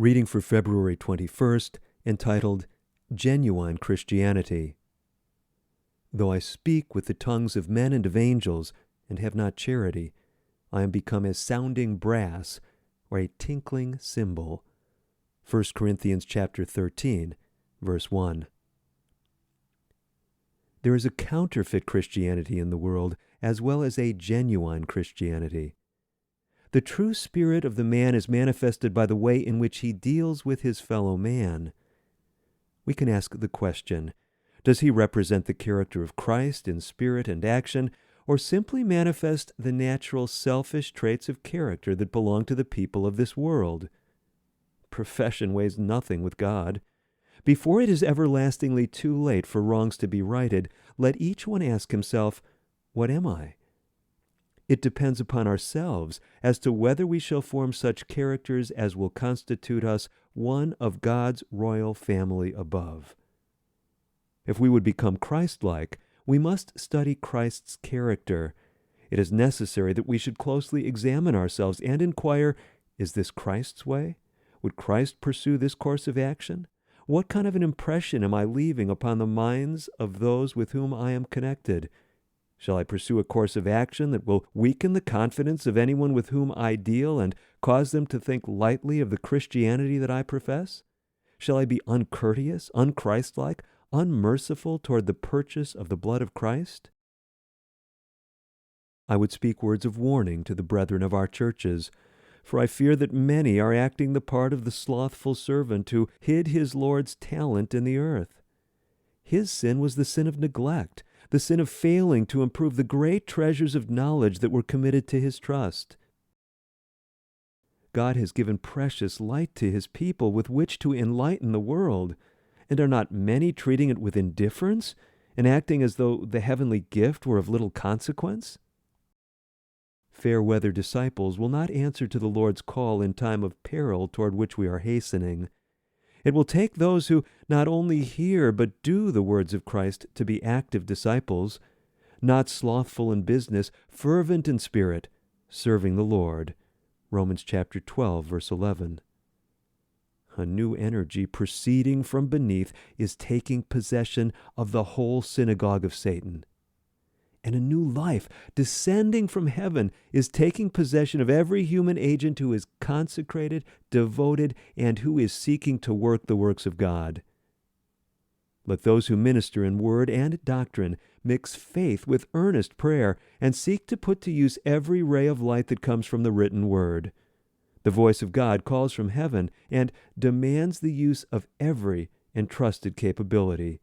Reading for February 21st, entitled Genuine Christianity. Though I speak with the tongues of men and of angels, and have not charity, I am become as sounding brass, or a tinkling cymbal. 1 Corinthians chapter 13, verse 1. There is a counterfeit Christianity in the world, as well as a genuine Christianity. The true spirit of the man is manifested by the way in which he deals with his fellow man. We can ask the question, does he represent the character of Christ in spirit and action, or simply manifest the natural selfish traits of character that belong to the people of this world? Profession weighs nothing with God. Before it is everlastingly too late for wrongs to be righted, let each one ask himself, what am I? It depends upon ourselves as to whether we shall form such characters as will constitute us one of God's royal family above. If we would become Christ-like, we must study Christ's character. It is necessary that we should closely examine ourselves and inquire, is this Christ's way? Would Christ pursue this course of action? What kind of an impression am I leaving upon the minds of those with whom I am connected? Shall I pursue a course of action that will weaken the confidence of anyone with whom I deal and cause them to think lightly of the Christianity that I profess? Shall I be uncourteous, unchristlike, unmerciful toward the purchase of the blood of Christ? I would speak words of warning to the brethren of our churches, for I fear that many are acting the part of the slothful servant who hid his Lord's talent in the earth. His sin was the sin of neglect, the sin of failing to improve the great treasures of knowledge that were committed to his trust. God has given precious light to his people with which to enlighten the world, and are not many treating it with indifference and acting as though the heavenly gift were of little consequence? Fair-weather disciples will not answer to the Lord's call in time of peril toward which we are hastening. It will take those who not only hear but do the words of Christ to be active disciples, not slothful in business, fervent in spirit, serving the Lord. Romans chapter 12, verse 11. A new energy proceeding from beneath is taking possession of the whole synagogue of Satan. And a new life descending from heaven is taking possession of every human agent who is consecrated, devoted, and who is seeking to work the works of God. Let those who minister in word and doctrine mix faith with earnest prayer and seek to put to use every ray of light that comes from the written word. The voice of God calls from heaven and demands the use of every entrusted capability.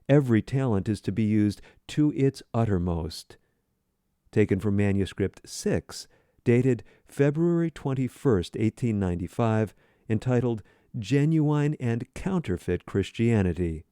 Every talent is to be used to its uttermost. Taken from Manuscript 6, dated February 21st, 1895, entitled Genuine and Counterfeit Christianity.